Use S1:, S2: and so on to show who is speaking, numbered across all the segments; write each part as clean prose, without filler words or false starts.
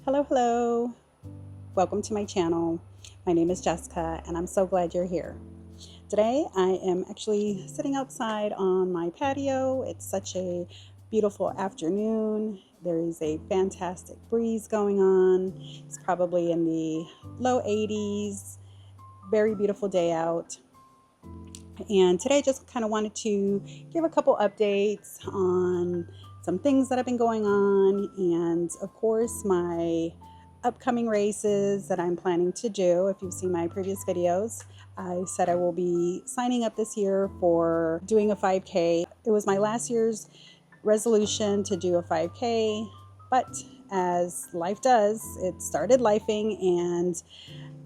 S1: Hello. Welcome to my channel. My name is Jessica and I'm so glad you're here. Today I am actually sitting outside on my patio. It's such a beautiful afternoon. There is a fantastic breeze going on. It's probably in the low 80s. Very beautiful day out. And today I just kind of wanted to give a couple updates on some things that have been going on, and of course my upcoming races that I'm planning to do. If you've seen my previous videos, I said I will be signing up this year for doing a 5K. It was my last year's resolution to do a 5K, but as life does, it started lifing and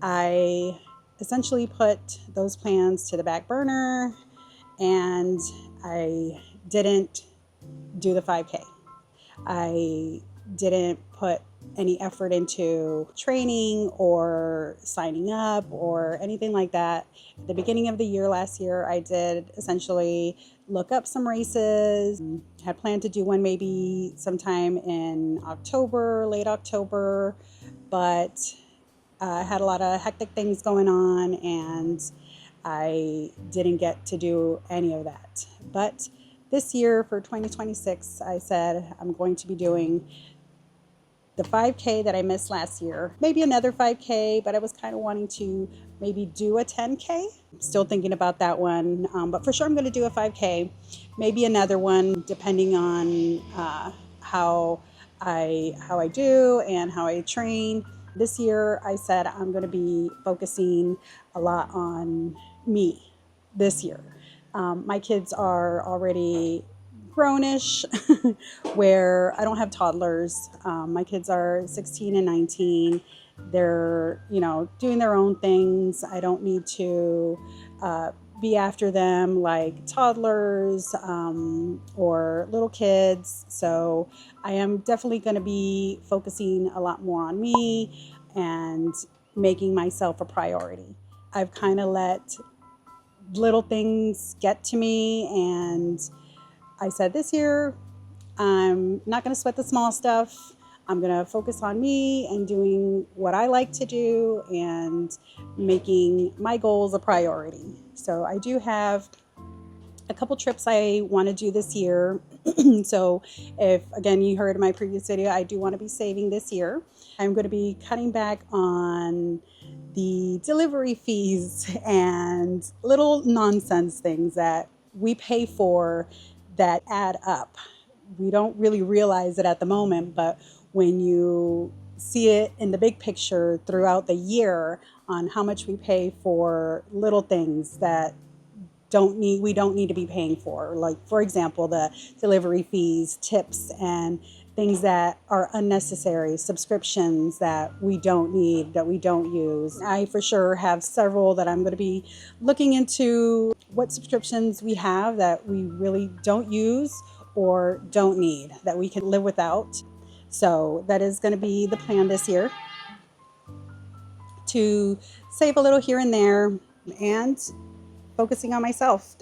S1: I essentially put those plans to the back burner and I didn't do the 5K. I didn't put any effort into training or signing up or anything like that. At the beginning of the year last year, I did essentially look up some races. Had planned to do one maybe sometime in October, late October, but I had a lot of hectic things going on and I didn't get to do any of that. But this year for 2026, I said I'm going to be doing the 5K that I missed last year, maybe another 5K, but I was kind of wanting to maybe do a 10K. I'm still thinking about that one, but for sure I'm going to do a 5K, maybe another one, depending on how I do and how I train. This year, I said I'm going to be focusing a lot on me this year. My kids are already grownish, where I don't have toddlers. My kids are 16 and 19. They're, doing their own things. I don't need to be after them like toddlers or little kids. So I am definitely going to be focusing a lot more on me and making myself a priority. I've kind of let little things get to me, and I said this year I'm not going to sweat the small stuff. I'm going to focus on me and doing what I like to do and making my goals a priority. So I do have a couple trips I want to do this year. So if, again, you heard in my previous video, I do want to be saving this year. I'm going to be cutting back on the delivery fees and little nonsense things that we pay for that add up. We don't really realize it at the moment, but when you see it in the big picture throughout the year on how much we pay for little things that we don't need to be paying for, like for example the delivery fees, tips, and things that are unnecessary, subscriptions that we don't need, that we don't use. I for sure have several that I'm going to be looking into, what subscriptions we have that we really don't use or don't need, that we can live without. So that is going to be the plan this year, to save a little here and there and focusing on myself,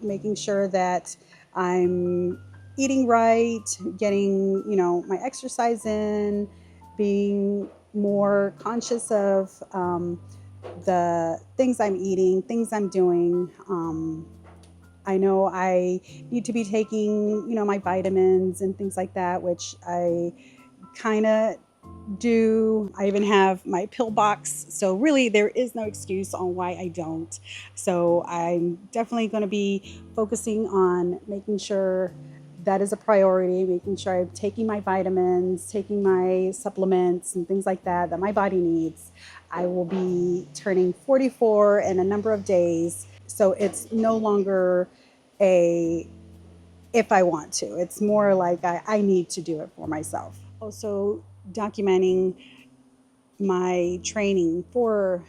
S1: making sure that I'm eating right, getting, my exercise in, being more conscious of the things I'm eating, things I'm doing. I know I need to be taking, my vitamins and things like that, which I kind of do. I even have my pill box, so really there is no excuse on why I don't. So I'm definitely going to be focusing on making sure that is a priority, making sure I'm taking my vitamins, taking my supplements and things like that my body needs. I will be turning 44 in a number of days, so it's no longer a if I want to. It's more like I need to do it for myself. Also documenting my training for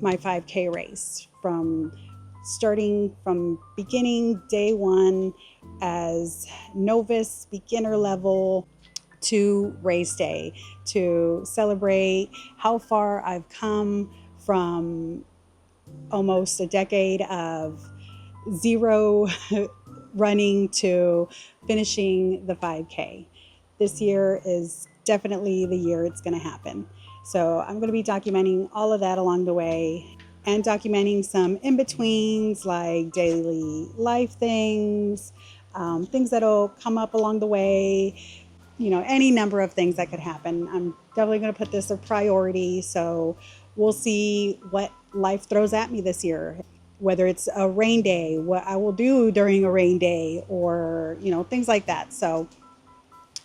S1: my 5K race, from starting from beginning day one as novice, beginner level, to race day, to celebrate how far I've come from almost a decade of zero running to finishing the 5K. This year is definitely the year it's going to happen. So I'm going to be documenting all of that along the way, and documenting some in-betweens like daily life things, things that'll come up along the way, any number of things that could happen. I'm definitely going to put this a priority. So we'll see what life throws at me this year, whether it's a rain day, what I will do during a rain day, or, things like that. So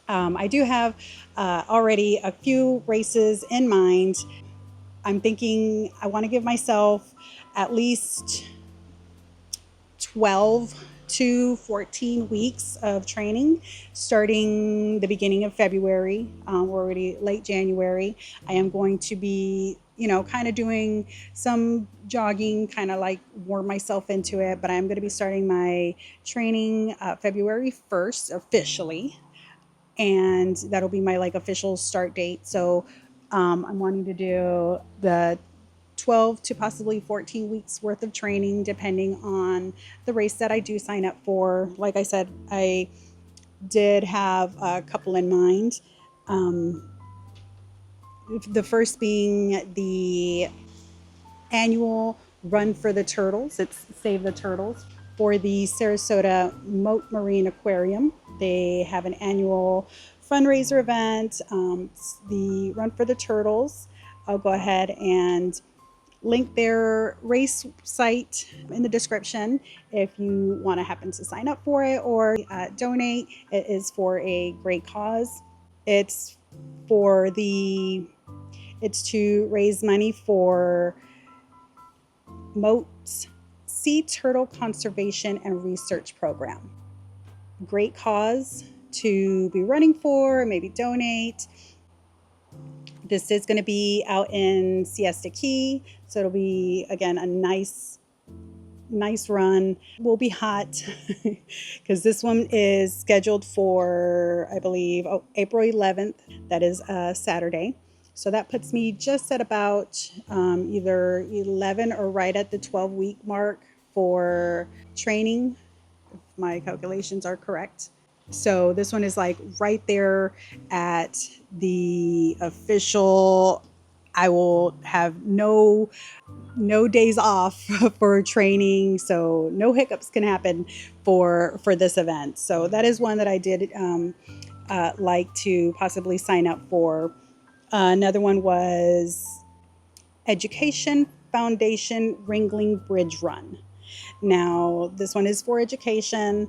S1: I do have already a few races in mind. I'm thinking I want to give myself at least 12 to 14 weeks of training starting the beginning of February. We're already late January. I am going to be, kind of doing some jogging, kind of like warm myself into it, but I'm going to be starting my training February 1st officially. And that'll be my official start date. So I'm wanting to do the 12 to possibly 14 weeks worth of training, depending on the race that I do sign up for. Like I said, I did have a couple in mind. The first being the annual Run for the Turtles. It's Save the Turtles. For the Sarasota Mote Marine Aquarium, they have an annual fundraiser event, the Run for the Turtles. I'll go ahead and link their race site in the description if you want to happen to sign up for it or donate. It is for a great cause. It's to raise money for Mote's Sea Turtle Conservation and Research Program. Great cause to be running for, maybe donate. This is going to be out in Siesta Key, so it'll be, again, a nice run. Will be hot because this one is scheduled for, I believe, April 11th. That is a Saturday. So that puts me just at about either 11 or right at the 12-week mark for training, if my calculations are correct. So this one is right there at the official. I will have no days off for training, so no hiccups can happen for this event. So that is one that I did like to possibly sign up for. Another one was Education Foundation Ringling Bridge Run. Now, this one is for education.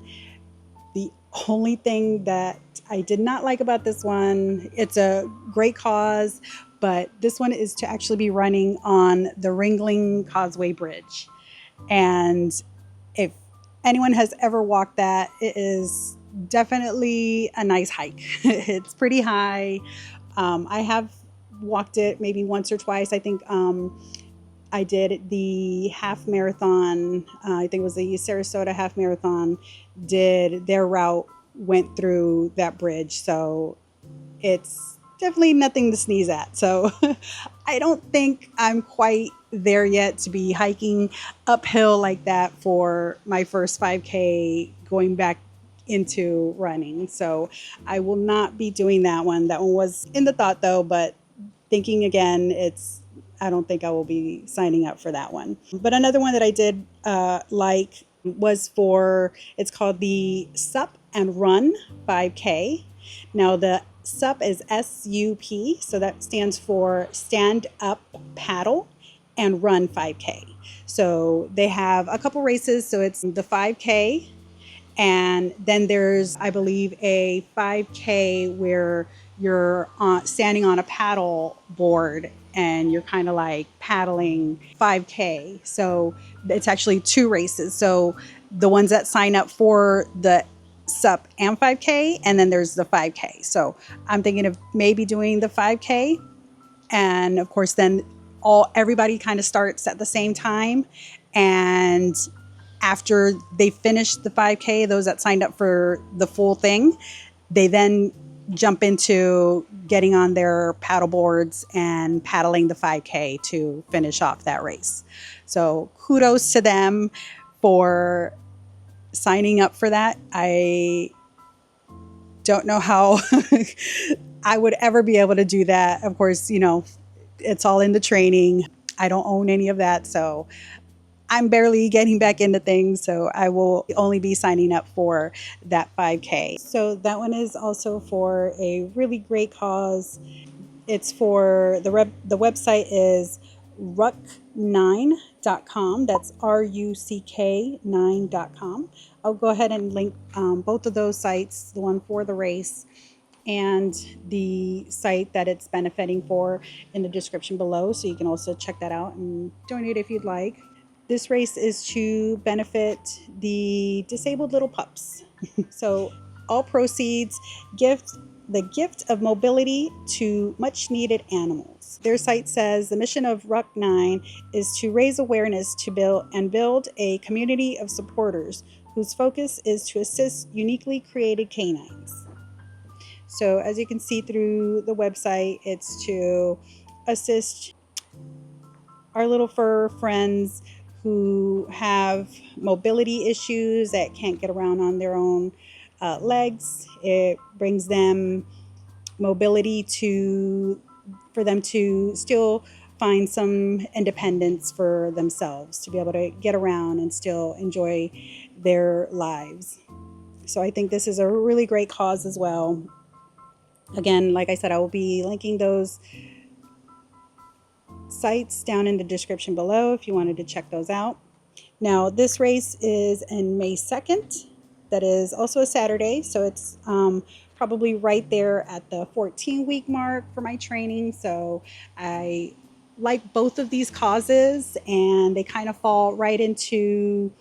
S1: The only thing that I did not like about this one, it's a great cause, but this one is to actually be running on the Ringling Causeway Bridge. And if anyone has ever walked that, it is definitely a nice hike. It's pretty high. I have walked it maybe once or twice. I think I did the half marathon. I think it was the Sarasota half marathon. Did their route, went through that bridge. So it's definitely nothing to sneeze at. So I don't think I'm quite there yet to be hiking uphill like that for my first 5K going back into running. So I will not be doing that one. That one was in the thought though, but thinking again, I don't think I will be signing up for that one. But another one that I did like was it's called the SUP and Run 5K. Now the SUP is SUP, so that stands for Stand Up Paddle and Run 5K. So they have a couple races. So it's the 5K, and then there's, I believe, a 5K where you're standing on a paddle board and you're kind of like paddling 5K. So it's actually two races. So the ones that sign up for the SUP and 5K, and then there's the 5K. So I'm thinking of maybe doing the 5K. And of course, then everybody kind of starts at the same time. And after they finish the 5K, those that signed up for the full thing, they then jump into getting on their paddle boards and paddling the 5K to finish off that race. So kudos to them for signing up for that. I don't know how I would ever be able to do that. Of course, you know, it's all in the training. I don't own any of that, so I'm barely getting back into things, so I will only be signing up for that 5K. So that one is also for a really great cause. It's for the website is ruck9.com. That's RUCK9.com. I'll go ahead and link both of those sites, the one for the race and the site that it's benefiting for, in the description below, so you can also check that out and donate if you'd like. This race is to benefit the disabled little pups. So all proceeds the gift of mobility to much needed animals. Their site says the mission of Ruck 9 is to raise awareness to build a community of supporters whose focus is to assist uniquely created canines. So as you can see through the website, it's to assist our little fur friends who have mobility issues that can't get around on their own legs. It brings them mobility for them to still find some independence for themselves, to be able to get around and still enjoy their lives. So I think this is a really great cause as well. Again, like I said, I will be linking those sites down in the description below if you wanted to check those out. Now, this race is in May 2nd. That is also a Saturday, so it's probably right there at the 14-week mark for my training. So I like both of these causes, and they kind of fall right into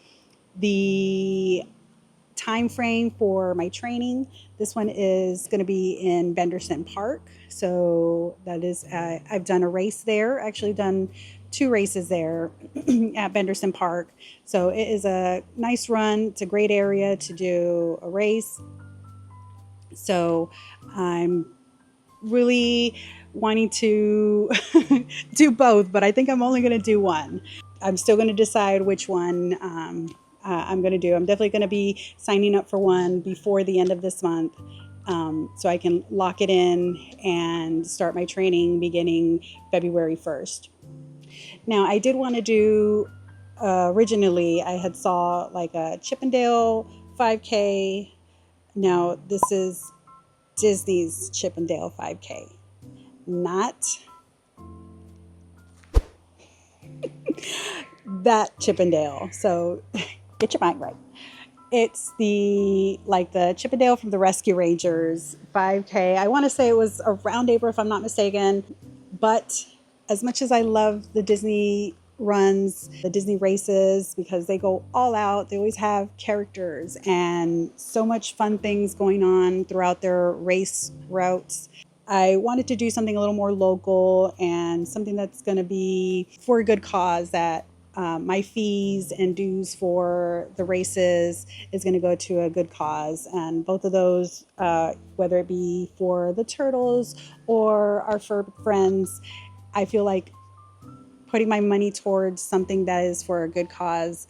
S1: the time frame for my training. This one is going to be in Benderson Park. So that is, I've done a race there, actually done 2 races there at Benderson Park. So it is a nice run. It's a great area to do a race. So I'm really wanting to do both, but I think I'm only going to do one. I'm still going to decide which one I'm going to do. I'm definitely going to be signing up for one before the end of this month, so I can lock it in and start my training beginning February 1st. Now, I did want to do, originally I had saw like a Chippendale 5K. Now, this is Disney's Chippendale 5K, not that Chippendale. So get your mind right. It's the Chippendale from the Rescue Rangers 5K. I want to say it was around April, if I'm not mistaken. But as much as I love the Disney runs, the Disney races, because they go all out, they always have characters and so much fun things going on throughout their race routes, I wanted to do something a little more local and something that's going to be for a good cause, that my fees and dues for the races is going to go to a good cause. And both of those, whether it be for the turtles or our fur friends, I feel like putting my money towards something that is for a good cause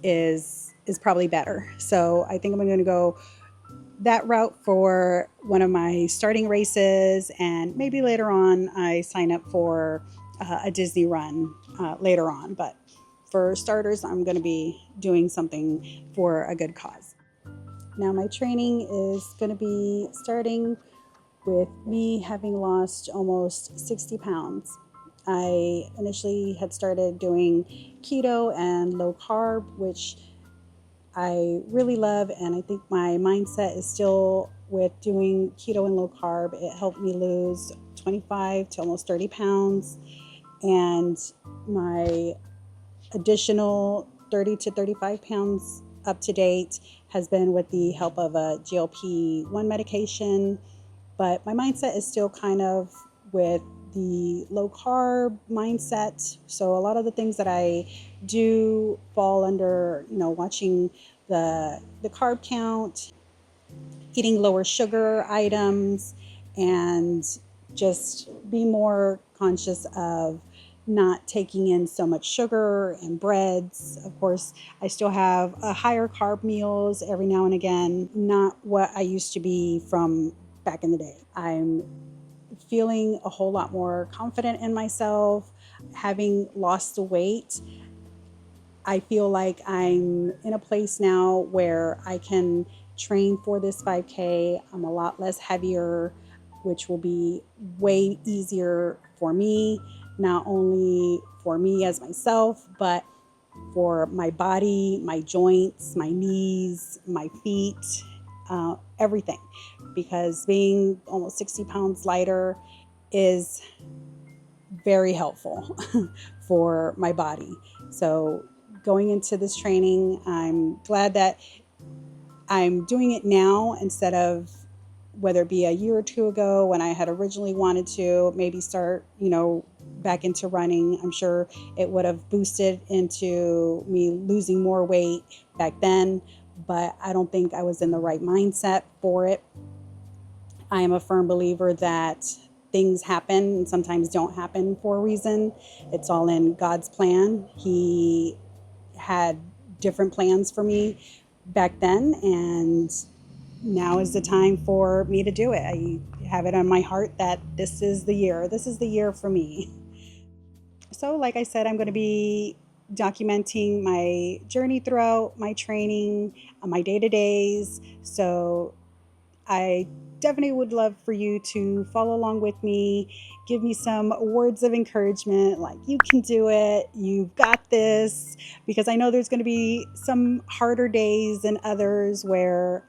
S1: is probably better. So I think I'm going to go that route for one of my starting races, and maybe later on I sign up for a Disney run later on. But for starters, I'm going to be doing something for a good cause. Now, my training is going to be starting with me having lost almost 60 pounds. I initially had started doing keto and low carb, which I really love, and I think my mindset is still with doing keto and low carb. It helped me lose 25 to almost 30 pounds, and my additional 30 to 35 pounds up to date has been with the help of a GLP-1 medication. But my mindset is still kind of with the low carb mindset. So a lot of the things that I do fall under, watching the carb count, eating lower sugar items, and just be more conscious of not taking in so much sugar and breads. Of course, I still have higher carb meals every now and again, not what I used to be from back in the day. I'm feeling a whole lot more confident in myself. Having lost the weight, I feel like I'm in a place now where I can train for this 5K. I'm a lot less heavier, which will be way easier for me, not only for me as myself, but for my body, my joints, my knees, my feet, everything. Because being almost 60 pounds lighter is very helpful for my body. So going into this training, I'm glad that I'm doing it now instead of whether it be a year or two ago when I had originally wanted to maybe start, back into running. I'm sure it would have boosted into me losing more weight back then, but I don't think I was in the right mindset for it. I am a firm believer that things happen and sometimes don't happen for a reason. It's all in God's plan. He had different plans for me back then, and now is the time for me to do it. I have it on my heart that this is the year. This is the year for me. So, like I said, I'm going to be documenting my journey throughout my training, my day-to-days. So I definitely would love for you to follow along with me. Give me some words of encouragement, like you can do it, you've got this, because I know there's going to be some harder days and others where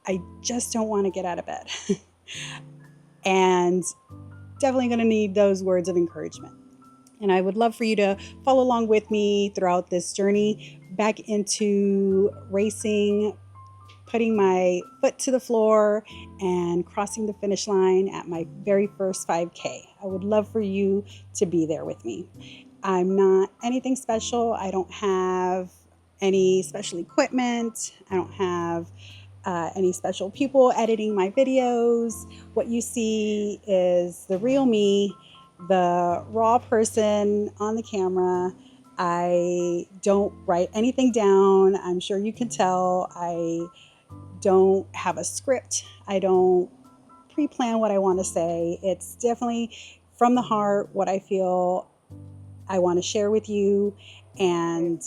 S1: I just don't want to get out of bed. And definitely going to need those words of encouragement. And I would love for you to follow along with me throughout this journey back into racing, putting my foot to the floor and crossing the finish line at my very first 5K. I would love for you to be there with me. I'm not anything special. I don't have any special equipment. I don't have any special people editing my videos. What you see is the real me, the raw person on the camera. I don't write anything down. I'm sure you can tell. I don't have a script. I don't pre-plan what I want to say. It's definitely from the heart what I feel I want to share with you, and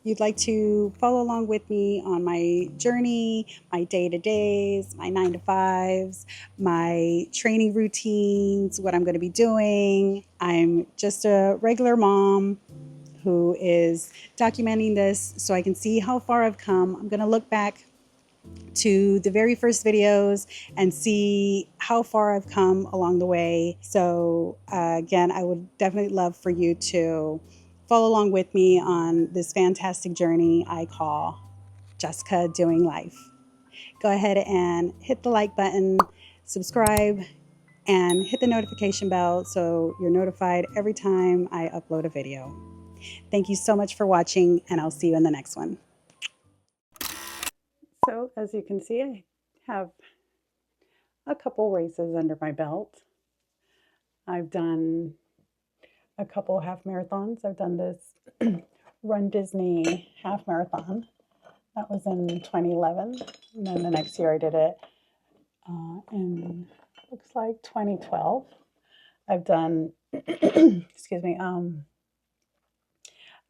S1: you'd like to follow along with me on my journey, my day-to-days, my 9 to 5s, my training routines, what I'm going to be doing. I'm just a regular mom who is documenting this so I can see how far I've come. I'm going to look back to the very first videos and see how far I've come along the way. So again, I would definitely love for you to follow along with me on this fantastic journey I call Jessica Doing Life. Go ahead and hit the like button, subscribe, and hit the notification bell so you're notified every time I upload a video. Thank you so much for watching, and I'll see you in the next one. So as you can see, I have a couple races under my belt. I've done a couple half marathons. I've done this Run Disney half marathon. That was in 2011. And then the next year I did it in, looks like 2012. I've done, excuse me,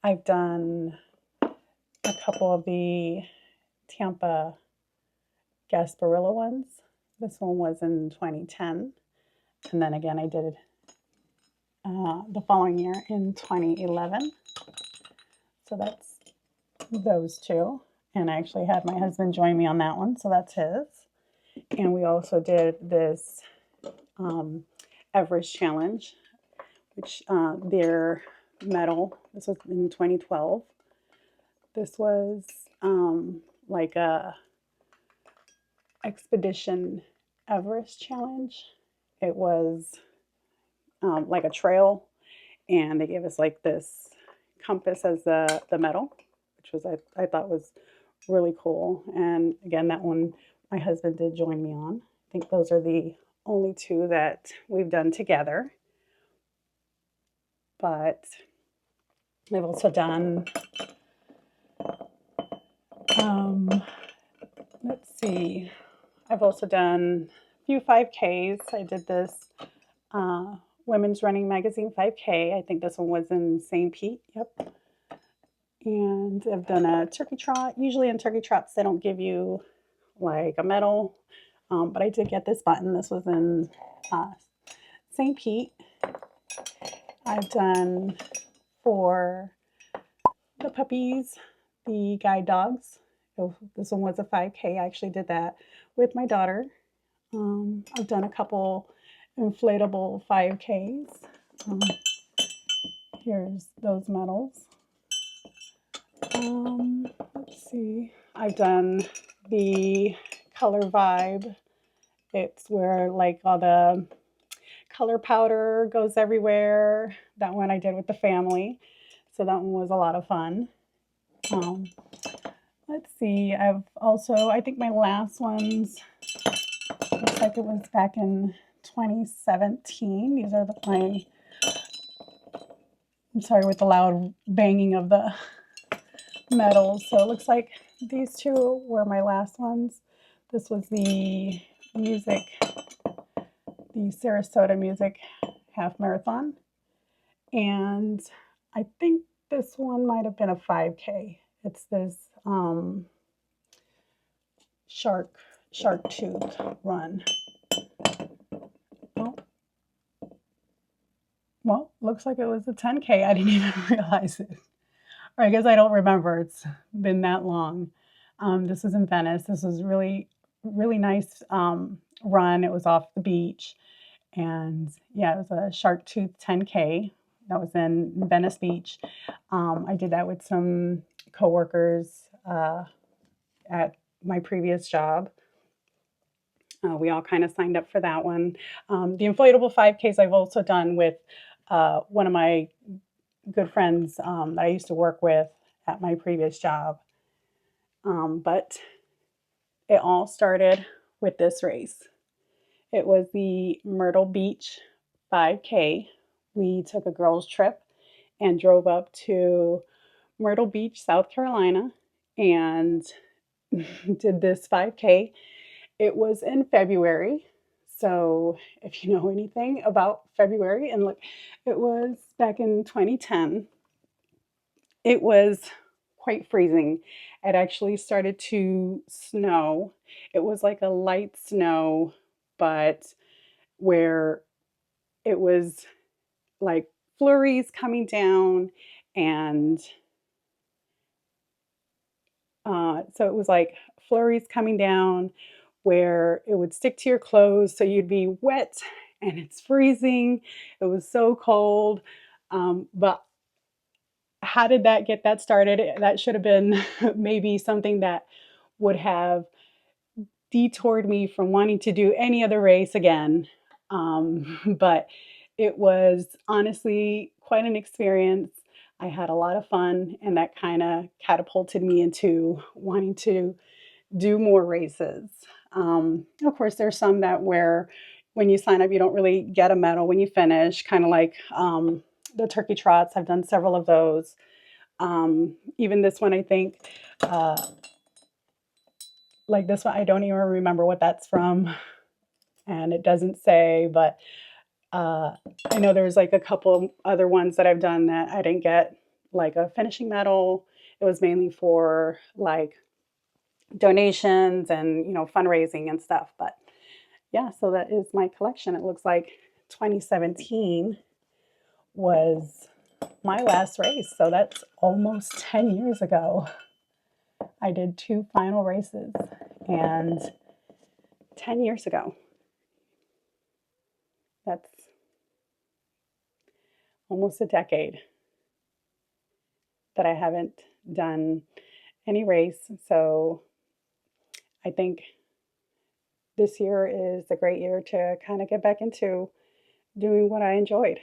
S1: I've done a couple of the Tampa Gasparilla ones. This one was in 2010. And then again, I did the following year in 2011. So that's those two. And I actually had my husband join me on that one. So that's his. And we also did this Everest Challenge, which their medal, this was in 2012. This was like a Expedition Everest Challenge. It was like a trail, and they gave us like this compass as the medal, which was I thought was really cool. And again, that one my husband did join me on. I think those are the only two that we've done together. But I've also done let's see, I've also done a few 5Ks. I did this Women's Running Magazine 5K. I think this one was in St. Pete. Yep. And I've done a turkey trot. Usually in turkey trots, they don't give you like a medal, but I did get this button. This was in St. Pete. I've done for the puppies, the guide dogs. So this one was a 5K. I actually did that with my daughter. I've done a couple inflatable 5Ks. Here's those medals. Let's see. I've done the color vibe. It's where like all the color powder goes everywhere. That one I did with the family. So that one was a lot of fun. Let's see. I've also, I think my last ones, looks like it was back in 2017. These are my, I'm sorry with the loud banging of the medals. So it looks like these two were my last ones. This was the music, the Sarasota Music Half Marathon. And I think this one might have been a 5K. It's this shark tooth run. Oh. Well, looks like it was a 10K. I didn't even realize it. Or I guess I don't remember. It's been that long. This was in Venice. This was really, really nice run. It was off the beach. And yeah, it was a shark tooth 10K. That was in Venice Beach. I did that with some coworkers at my previous job. We all kind of signed up for that one. The inflatable 5Ks I've also done with one of my good friends that I used to work with at my previous job. But it all started with this race. It was the Myrtle Beach 5K. We took a girls' trip and drove up to Myrtle Beach, South Carolina, and did this 5K. It was in February. So if you know anything about February, and look, it was back in 2010. It was quite freezing. It actually started to snow. It was like a light snow, but where it was like flurries coming down, and so it was like flurries coming down where it would stick to your clothes, so you'd be wet and it's freezing. It was so cold. But how did that get that started? That should have been maybe something that would have detoured me from wanting to do any other race again. But it was honestly quite an experience. I had a lot of fun, and that kind of catapulted me into wanting to do more races. Of course, there's some that where when you sign up, you don't really get a medal when you finish, kind of like the turkey trots. I've done several of those. Even this one, I think, like this one, I don't even remember what that's from, and it doesn't say, but I know there's like a couple other ones that I've done that I didn't get like a finishing medal. It was mainly for like donations and, you know, fundraising and stuff. But yeah, so that is my collection. It looks like 2017 was my last race. So that's almost 10 years ago. I did 2 final races, and 10 years ago. That's almost a decade that I haven't done any race. So I think this year is a great year to kind of get back into doing what I enjoyed.